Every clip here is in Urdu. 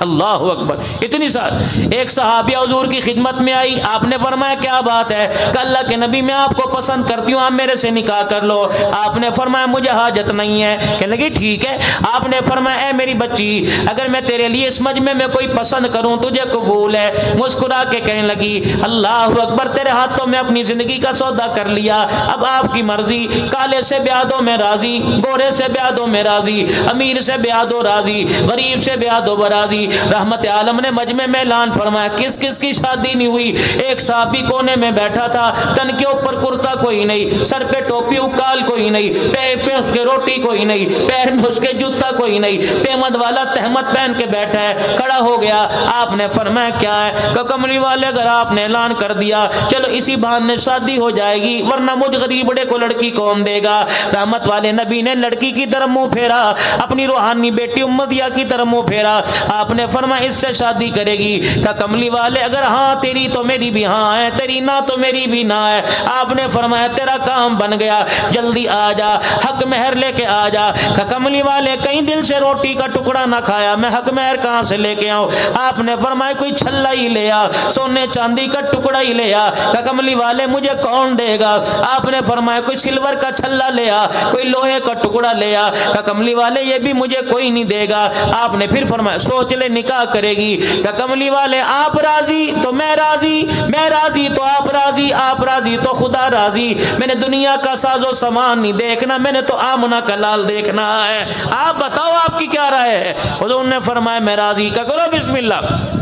اللہ اکبر. اتنی سال ایک صحابیہ حضور کی خدمت میں آئی, آپ نے فرمایا کیا بات ہے؟ کہ اللہ کے نبی میں آپ کو پسند کرتی ہوں, آپ میرے سے نکاح کر لو. آپ نے فرمایا مجھے حاجت نہیں ہے. کہنے لگی ٹھیک ہے. آپ نے فرمایا اے میری بچی, اگر میں تیرے لیے اس مجمع میں کوئی پسند کروں تجھے قبول ہے؟ مسکرا کے کہنے لگی اللہ اکبر, تیرے ہاتھوں میں اپنی زندگی کا سودا کر لیا, اب آپ کی مرضی. کالے سے بیاہ دو میں راضی, گورے سے بیاہ دو میں راضی, امیر سے بیاہ دو راضی, غریب سے بیاہ دو برازی. رحمت عالم نے مجمع میں اعلان فرمایا کس کس کی شادی نہیں ہوئی. ایک صحابی کونے میں بیٹھا تھا, تن کے اوپر کرتا کوئی نہیں, سر پہ ٹوپی اکال کوئی نہیں, پیر پہ اس کے روٹی کوئی نہیں, پیر میں اس کے جوتا کوئی نہیں, تہمت والا تہمت پہن کے بیٹھا ہے. کھڑا ہو گیا, آپ نے فرمایا کیا ہے؟ کہ کملی والے اگر آپ نے اعلان کر دیا چلو اسی بہانے شادی ہو جائے گی, ورنہ مجھ غریب بڑے کو لڑکی کون دے گا؟ رحمت والے نبی نے لڑکی کی طرف منہ پھیرا, اپنی روحانی بیٹی امدیہ کی طرف منہ پھیرا. آپ نے فرمایا اس سے شادی کرے گی؟ کہ کملی والے اگر ہاں تیری تو میری بھی ہاں ہے, تیری نہ تو میری بھی نہ ہے. آپ نے فرمایا تیرا کام بن گیا, جلدی آ جا, حق مہر لے کے آ جا. کہ کملی والے کہیں دل سے روٹی کا ٹکڑا نہ کھایا, میں حق مہر کہاں سے لے کے آؤں؟ آپ نے فرمایا کوئی چھلا ہی لے آ, سونے چاندی کا ٹکڑا ہی لے آ. کہ کملی والے مجھے کون دے گا؟ آپ نے فرمایا کوئی سلور کا چھلا لے آ, کوئی لوہے کا ٹکڑا لے آ. کہ کملی والے یہ بھی مجھے کوئی نہیں دے گا. آپ نے پھر فرمایا سوچ لے نکاح کرے گی. کہ کملی والے آپ راضی تو میں راضی, میں راضی تو آپ راضی, آپ راضی تو خدا راضی. میں نے دنیا کا ساز و سامان نہیں دیکھنا, میں نے تو آمنہ کا لال دیکھنا ہے. آپ بتاؤ آپ کی کیا رائے ہے؟ حضور نے فرمایا میں راضی. کہ کرو بسم اللہ.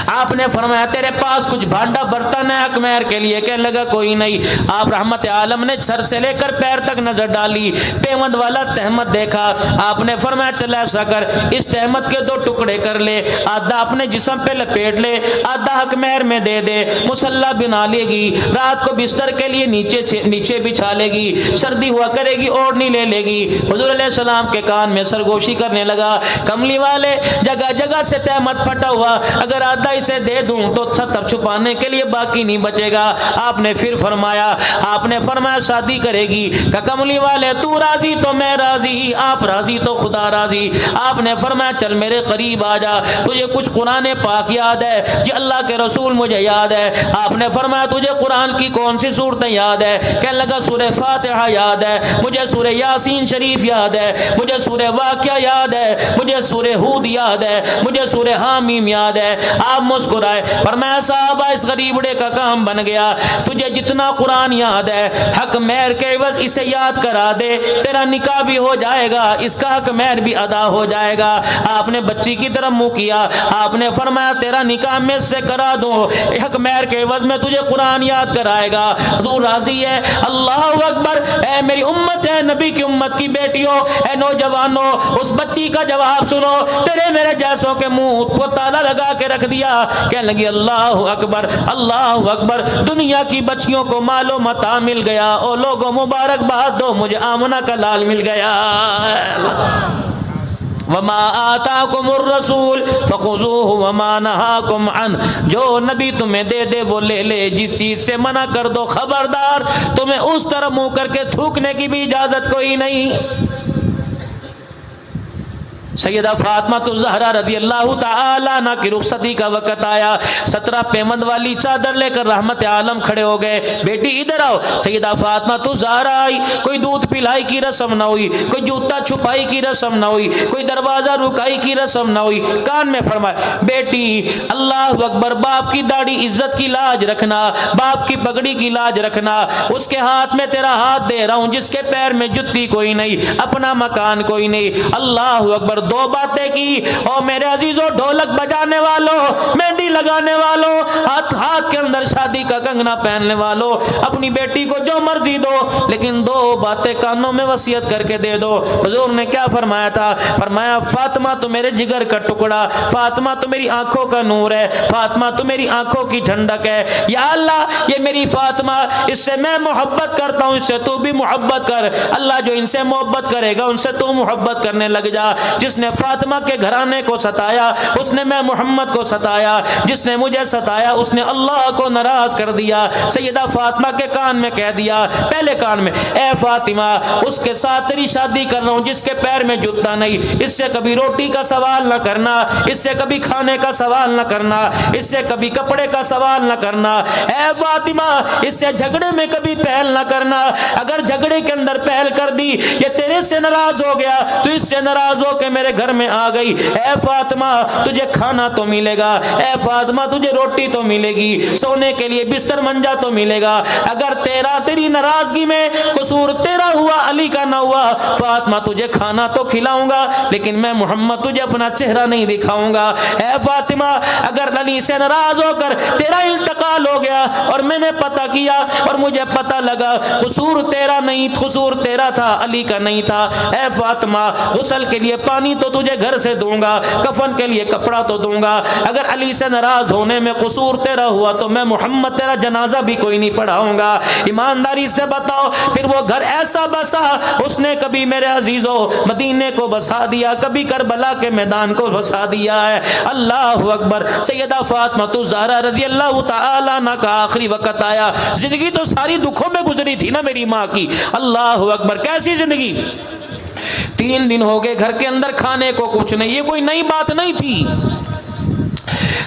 آپ نے فرمایا تیرے پاس کچھ بھانڈا برتن ہے حق مہر کے لیے؟ کہنے لگا کوئی نہیں. آپ رحمت عالم نے سر سے لے کر پیر تک نظر ڈالی, تہمت والا تہمت دیکھا. آپ نے فرمایا چل ایسا کر, اس تہمت کے 2 ٹکڑے کر لے, آدھا اپنے جسم پہ لپیٹ لے, آدھا حق مہر میں دے دے. مصلی بنا لے گی, رات کو بستر کے لیے نیچے بچھا لے گی, سردی ہوا کرے گی اوڑھنی لے لے گی. حضور علیہ السلام کے کان میں سرگوشی کرنے لگا. کملی والے جگہ جگہ سے تہمت پھٹا ہوا, اگر آدھا اسے دے دوں تو ستر چھپانے کے لیے باقی نہیں بچے گا. آپ نے پھر فرمایا, آپ نے فرمایا شادی کرے گی. کہ کملی والے تو راضی تو میں راضی, آپ راضی تو خدا راضی. آپ نے فرمایا چل میرے قریب آ جا, تجھے کچھ قرآن پاک یاد ہے؟ جی اللہ کے رسول مجھے یاد ہے. آپ نے فرمایا تجھے قرآن کی کون سی صورتیں یاد ہے؟ کہنے لگا سورہ فاتحہ یاد ہے, مجھے سورہ یاسین شریف یاد ہے, مجھے سورہ واقعہ یاد ہے, مجھے سورہ ہود یاد ہے, مجھے سورہ حامیم یاد ہے. آپ مسکرائے, فرمایا صاحب اس غریبڑے کا کام بن گیا, تجھے جتنا قرآن یاد ہے حق مہر کے عوض اسے یاد کرا دے, تیرا نکاح بھی ہو جائے گا, اس کا حق مہر بھی ادا ہو جائے گا. آپ نے بچی کی طرف منہ کیا, آپ نے فرمایا تیرا نکاح میں سے کرا دوں, حق مہر کے عوض میں تجھے قرآن یاد کرائے گا. تو راضی ہے؟ اللہ اکبر. اے میری امت ہے, نبی کی امت کی بیٹیوں, اے نوجوانوں, اس بچی کا جواب سنو. تیرے میرے جیسوں کے منہ کو تالا لگا کے رکھ دیا. کہنے لگی اللہ اکبر, اللہ اکبر. دنیا کی بچیوں کو مال و متاع مل گیا, او لوگوں مبارک باد دو, مجھے آمنہ کا لال مل گیا. وما آتاکم الرسول فخذوہ وما نہاکم عنہ, جو نبی تمہیں دے دے وہ لے لے, جس چیز سے منع کر دو خبردار تمہیں اس طرح منہ کر کے تھوکنے کی بھی اجازت کوئی نہیں. سیدہ فاطمہ الزہرا رضی اللہ تعالیٰ عنہ کی رخصتی کا وقت آیا. 17 پیمند والی چادر لے کر رحمت عالم کھڑے ہو گئے, بیٹی ادھر آؤ. سیدہ فاطمہ الزہرا آئی, کوئی دودھ پلائی کی رسم نہ ہوئی, کوئی جوتا چھپائی کی رسم نہ ہوئی, کوئی دروازہ رکائی کی رسم نہ ہوئی. کان میں فرمایا بیٹی اللہ اکبر, باپ کی داڑھی عزت کی لاج رکھنا, باپ کی پگڑی کی لاج رکھنا. اس کے ہاتھ میں تیرا ہاتھ دے رہا ہوں جس کے پیر میں جتی کوئی نہیں, اپنا مکان کوئی نہیں. اللہ اکبر. 2 باتیں کی. اور میرے عزیزوں, ڈھولک بجانے والوں, مہندی لگانے والوں, ہاتھ کے اندر شادی کا کنگنا پہننے والوں, اپنی بیٹی کو جو مرضی دو, لیکن 2 باتیں کانوں میں وصیت کر کے دے دو. حضور نے کیا فرمایا تھا؟ فرمایا فاطمہ تو میرے جگر کا ٹکڑا, فاطمہ تو میری آنکھوں کا نور ہے, فاطمہ تو میری آنکھوں کی ٹھنڈک ہے. یا اللہ یہ میری فاطمہ, اس سے میں محبت کرتا ہوں, اس سے تو بھی محبت کر. اللہ جو ان سے محبت کرے گا ان سے تو محبت کرنے لگ جا. جس نے فاطمہ کے گھرانے کو ستایا اس نے میں محمد کو ستایا، جس نے مجھے ستایا اس نے اللہ کو ناراض کر دیا۔ سیدہ فاطمہ کے کان میں کہہ دیا، پہلے کان میں، اے فاطمہ اس کے ساتھ تیری شادی کر رہا ہوں جس کے پیر میں جوتا نہیں، اس سے کبھی روٹی کا سوال نہ کرنا، اس سے کبھی کھانے کا سوال نہ کرنا، اس سے کبھی کپڑے کا سوال نہ کرنا۔ اے فاطمہ اس سے جھگڑے میں کبھی پہل نہ کرنا، اگر جھگڑے کے اندر پہل کر دی یہ تیرے سے ناراض ہو گیا تو اس سے ناراض ہو کے میرے گھر میں آ گئی، اے فاطمہ تجھے کھانا تو ملے گا، اے فاطمہ تجھے روٹی تو ملے گی، سونے کے لیے بستر منجا تو ملے گا، اگر تیری ناراضگی میں قصور تیرا ہوا علی کا نہ ہوا، فاطمہ تجھے کھانا تو کھلاؤں گا لیکن میں محمد تجھے اپنا چہرہ نہیں دکھاؤں گا۔ اے فاطمہ اگر علی سے ناراض ہو کر تیرا انتقال ہو گیا اور میں نے پتہ کیا اور مجھے پتہ لگا قصور تیرا نہیں، قصور تیرا تھا علی کا نہیں تھا، اے فاطمہ غسل کے لیے پانی تو تجھے گھر سے دوں گا، کفن کے لیے کپڑا تو دوں گا، اگر علی سے ناراض ہونے میں قصور تیرا ہوا تو میں محمد تیرا جنازہ بھی کوئی نہیں پڑھاؤں گا۔ ایمانداری سے بتاؤ پھر وہ گھر ایسا بسا، اس نے کبھی میرے عزیزو مدینے کو بسا دیا، کبھی کربلا کے میدان کو بسا دیا ہے۔ اللہ اکبر۔ سیدہ فاطمہ الزہرا رضی اللہ تعالی عنہ کا آخری وقت آیا، زندگی تو ساری دکھوں میں گزری تھی نا میری ماں کی، اللہ اکبر کیسی زندگی۔ 3 دن ہو گئے گھر کے اندر کھانے کو کچھ نہیں، یہ کوئی نئی بات نہیں تھی۔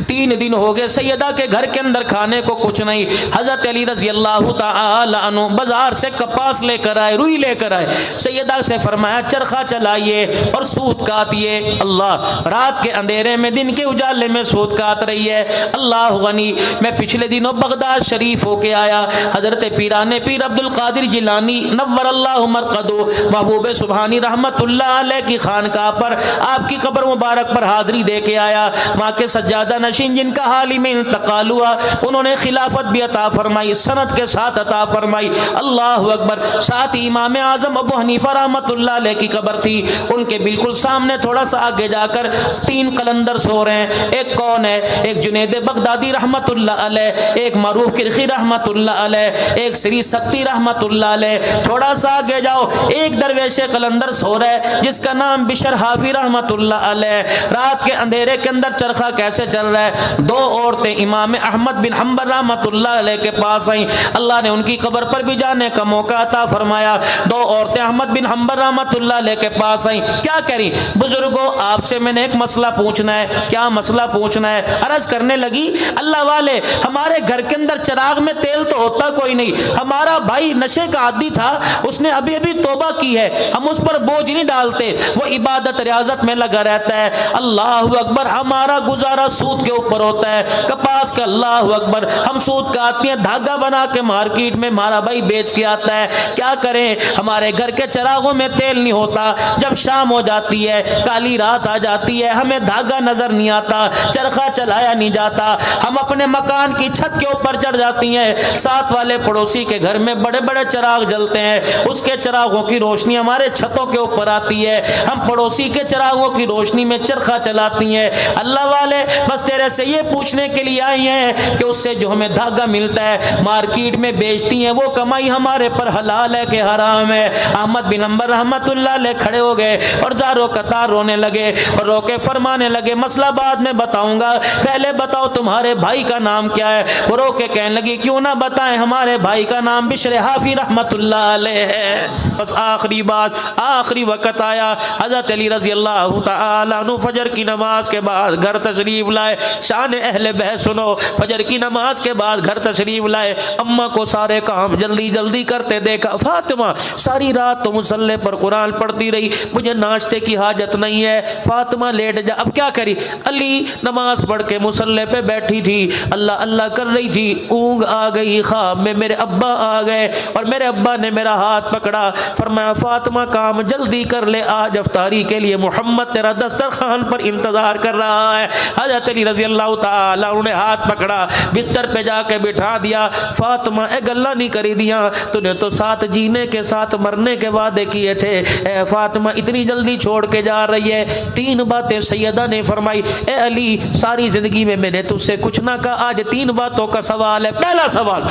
3 دن ہو گئے سیدہ کے گھر کے اندر کھانے کو کچھ نہیں۔ حضرت علی رضی اللہ تعالی عنہ بازار سے کپاس لے کر آئے، روئی لے کر آئے، سیدہ سے فرمایا چرخہ چلائیے اور سوت کاٹیے۔ اللہ رات کے اندھیرے میں دن کے اجالے میں سوت کاٹ رہی ہے۔ اللہ غنی میں پچھلے دنوں بغداد شریف ہو کے آیا، حضرت پیران پیر عبد القادر جیلانی نور اللہ مرقدو محبوب سبحانی رحمت اللہ علیہ کی خانقاہ پر آپ کی قبر مبارک پر حاضری دے کے آیا۔ ماں کے سجادہ نشین جن کا حال ہی میں انتقال ہوا انہوں نے خلافت بھی عطا فرمائی، سند کے ساتھ عطا فرمائی۔ اللہ اکبر۔ ساتھ امام اعظم ابو حنیفہ رحمت اللہ علیہ کی قبر تھی، ان کے بالکل سامنے تھوڑا سا آگے جا کر 3 قلندر سو رہے ہیں۔ ایک کون ہے؟ ایک جنید بغدادی رحمت اللہ علیہ، ایک معروف کرخی رحمت اللہ علیہ، ایک سری سکتی رحمت اللہ علیہ۔ تھوڑا سا آگے جاؤ ایک درویش قلندر سو رہا ہے جس کا نام بشر حافی رحمت اللہ علیہ۔ رات کے اندھیرے کے اندر چرخہ کیسے چل رہا ہے؟ 2 عورتیں امام احمد بن حنبل رحمت اللہ علیہ کے پاس آئیں، اللہ نے ان کی قبر پر بھی جانے کا موقع عطا فرمایا۔ 2 عورتیں احمد بن حنبل رحمت اللہ علیہ کے پاس آئیں، کیا کریں بزرگوں آپ سے میں نے ایک مسئلہ پوچھنا ہے۔ کیا مسئلہ پوچھنا ہے؟ عرض کرنے لگی اللہ والے ہمارے گھر کے اندر چراغ میں تیل تو ہوتا کوئی نہیں، ہمارا بھائی نشے کا عادی تھا، اس نے ابھی توبہ کی ہے، ہم اس پر بوجھ نہیں ڈالتے، وہ عبادت ریاضت میں لگا رہتا ہے۔ اللہ اکبر۔ ہمارا گزارا سود کے اوپر ہوتا ہے، کپاس کا، اللہ اکبر، ہم سود کا آتی ہیں دھاگا بنا کے مارکیٹ میں ہمارا بھائی بیچ کے آتا ہے، کیا کریں ہمارے گھر کے چراغوں میں تیل نہیں ہوتا، جب شام ہو جاتی ہے کالی رات آ جاتی ہے ہمیں دھاگا نظر نہیں آتا، چرخہ چلایا نہیں جاتا، ہم اپنے مکان کی چھت کے اوپر چڑھ جاتی ہیں، ساتھ والے پڑوسی کے گھر میں بڑے بڑے چراغ جلتے ہیں، اس کے چراغوں کی روشنی ہمارے چھتوں کے اوپر آتی ہے، ہم پڑوسی کے چراغوں کی روشنی میں چرخہ چلاتی ہیں۔ اللہ والے بس تیرے سے یہ پوچھنے کے لیے آئی ہیں کہ اس سے جو ہمیں دھاگا ملتا ہے مارکیٹ میں بیچتی ہیں وہ کمائی ہمارے پر حلال ہے کہ حرام ہے؟ احمد بن حنبل رحمت اللہ علیہ کھڑے ہو گئے اور زارو قطار رونے لگے اور رو کے فرمانے لگے مسئلہ بعد میں بتاؤں گا، پہلے بتاؤ تمہارے بھائی کا نام کیا ہے؟ وہ رو کے کہنے لگی کیوں نہ بتائیں، ہمارے بھائی کا نام بشر حافی رحمت اللہ علیہ ہے۔ بس آخری بات، آخری وقت آیا، حضرت علی رضی اللہ تعالی عنہ فجر کی نماز کے بعد گھر تشریف لائے۔ شان اہل بیت سنو، فجر کی نماز کے بعد گھر تشریف لائے، اماں کو سارے کام جلدی جلدی کرتے دیکھا، فاطمہ ساری رات تو مصلی پر قرآن پڑھتی رہی، مجھے ناشتے کی حاجت نہیں ہے، فاطمہ لیٹ جا۔ اب کیا کری؟ علی نماز پڑھ کے مصلی پہ بیٹھی تھی، اللہ اللہ کر رہی تھی، اونگ آ گئی، خواب میں میرے ابا آ گئے اور میرے ابا نے میرا ہاتھ پکڑا، فرمایا فاطمہ کام جلدی کر لے، آج افطاری کے لیے محمد تیرا دسترخوان پر انتظار کر رہا ہے۔ حضرت علی رضی اللہ تعالی انہوں نے ہاتھ پکڑا، بستر پہ جا کے بٹھا دیا، فاطمہ اے گلا نہیں کری دیا، تو نے تو ساتھ جینے کے ساتھ مرنے کے وعدے کیے تھے، اے فاطمہ اتنی جلدی چھوڑ کے جا رہی ہے؟ 3 باتیں سیدہ نے فرمائی، اے علی ساری زندگی میں نے تجھ سے کچھ نہ کہا، آج 3 باتوں کا سوال ہے۔ پہلا سوال،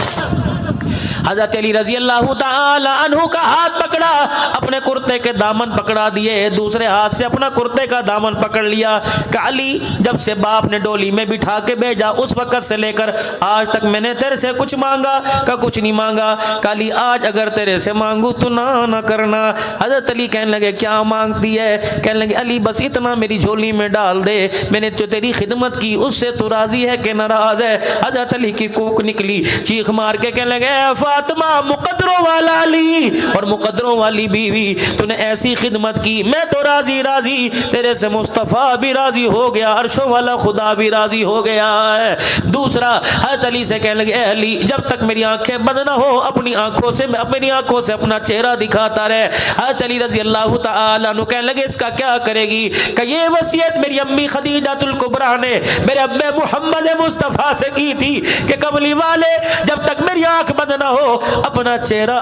حضرت علی رضی اللہ تعالی عنہ کا ہاتھ پکڑا، اپنے کرتے کے دامن پکڑا دیے، دوسرے ہاتھ سے اپنا کرتے کا دامن پکڑ لیا کہ علی جب سے باپ نے ڈولی میں بٹھا کے بھیجا اس وقت سے لے کر آج تک میں نے تیرے سے کچھ مانگا کہ کچھ نہیں مانگا، کہ علی آج اگر تیرے سے مانگوں تو نہ کرنا۔ حضرت علی کہنے لگے کیا مانگتی ہے؟ کہنے لگے علی بس اتنا میری جھولی میں ڈال دے، میں نے جو تیری خدمت کی اس سے تو راضی ہے کہ ناراض ہے؟ حضرت علی کی کوک نکلی، چیخ مار کے کہنے لگے اے فاطمہ مقدروں والا علی اور مقدروں والی بیوی، تو نے ایسی خدمت کی، میں تو راضی تیرے سے مصطفیٰ بھی راضی ہو گیا، عرشوں والا خدا بھی راضی ہو گیا ہے۔ دوسرا حضرت علی سے کہنے لگے اے علی جب تک میری آنکھیں بند نہ ہو اپنی آنکھوں سے اپنا چہرہ دکھاتا رہے۔ حضرت علی رضی اللہ تعالی عنہ کہنے لگے اس کا کیا کرے گی؟ کہ یہ وصیت میری امی خدیجہ الکبریٰ نے میرے ابے محمد مصطفیٰ سے کی تھی کہ کملی والے جب تک میری آنکھ بند نہ ہو اپنا چہرہ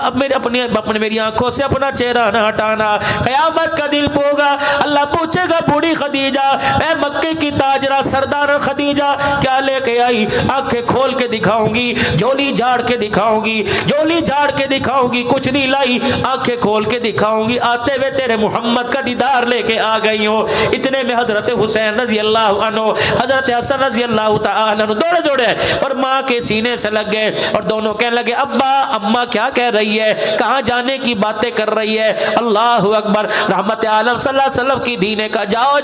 میری آنکھوں سے اپنا چہرہ نہ ہٹانا، قیامت کا دل ہوگا اللہ پوچھے گا بوڑھی خدیجہ اے مکے کی تاجرہ سردار خدیجہ کیا لے کے آئی؟ آنکھیں کھول کے دکھاؤں گی، جھولی جھاڑ کے دکھاؤں گی، کچھ نہیں لائی، آنکھیں کھول کے دکھاؤں گی، آتے ہوئے تیرے محمد کا دیدار لے کے آ گئی ہوں۔ اتنے میں حضرت حسین رضی اللہ عنہ حضرت حسن رضی اللہ تعالی عنہ دوڑے اور ماں کے سینے سے لگ گئے اور دونوں کہنے لگے ابا اماں کیا کہہ رہی ہے؟ کہاں جانے کی باتیں کر رہی ہے؟ اللہ اکبر، رحمت عالم صلی اللہ علیہ وسلم کی دین کا جاؤ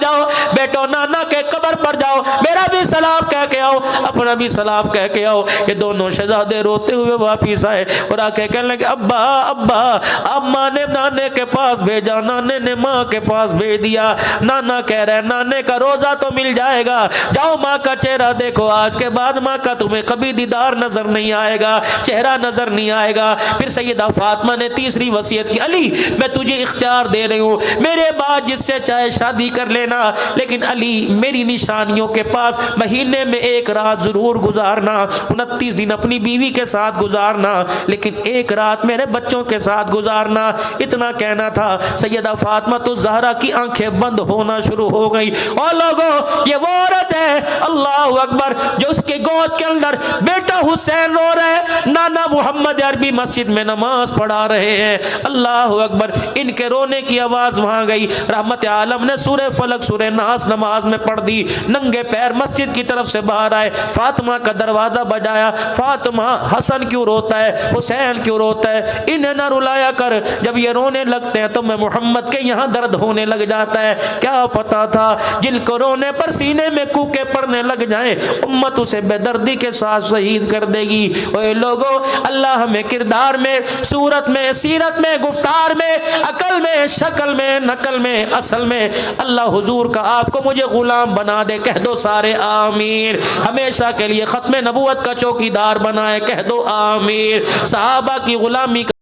بیٹو نانا کے قبر پر جاؤ، میرا بھی سلام کہہ کے آؤ، اپنا بھی سلام کہہ کے آؤ۔ یہ دونوں شہزادے روتے ہوئے واپس آئے اور آ کے کہنے لگے ابا اماں نے نانے کے پاس بھیجا، نانے نے ماں کے پاس بھیج دیا، نانا کہہ رہے نانے کا روزہ تو مل جائے گا، جاؤ ماں کا چہرہ دیکھو، آج کے بعد ماں کا تمہیں کبھی دیدار نظر نہیں آئے گا، چہرہ نظر نہیں آئے گا۔ پھر سیدہ فاطمہ نے تیسری وصیت کی علی میں تجھے اختیار دے رہی ہوں، میرے بعد جس سے چاہے شادی کر لینا، لیکن علی میری نشانیوں کے پاس مہینے میں ایک رات ضرور گزارنا، 29 دن اپنی بیوی کے ساتھ گزارنا، لیکن ایک رات میرے بچوں کے ساتھ گزارنا۔ اتنا کہنا تھا سیدہ فاطمہ تو زہرا کی آنکھیں بند ہونا شروع ہو گئی۔ اور لوگوں یہ وہ عورت ہے اللہ اکبر جو اس کے گود کے اندر بیٹا حسین رو رہا ہے، نانا محمد عربی مسجد میں نماز پڑھا رہے ہیں، اللہ اکبر، ان کے رونے کی آواز وہاں گئی۔ رحمت عالم نے سورہ فلق سورہ ناس نماز میں پڑھ دی، ننگے پیر مسجد کی طرف سے باہر آئے، فاطمہ کا دروازہ بجایا، فاطمہ حسن کیوں روتا ہے، حسین کیوں روتا ہے، انہیں نہ رلایا کر، جب یہ رونے لگتے ہیں تو میں محمد کے یہاں درد ہونے لگ جاتا ہے۔ کیا پتا تھا جن کو رونے پر سینے میں کوکے پڑنے لگ جائیں امت اسے بے دردی کے ساتھ شہید کر دے گی۔ اے لوگوں اللہ ہمیں کردار میں، صورت میں، سیرت میں، گفتار میں، عقل میں، شکل میں، نقل میں، اصل میں اللہ حضور کا آپ کو مجھے غلام بنا دے، کہہ دو سارے آمین۔ ہمیشہ کے لیے ختم نبوت کا چوکیدار بنائے، کہہ دو آمین۔ صحابہ کی غلامی کا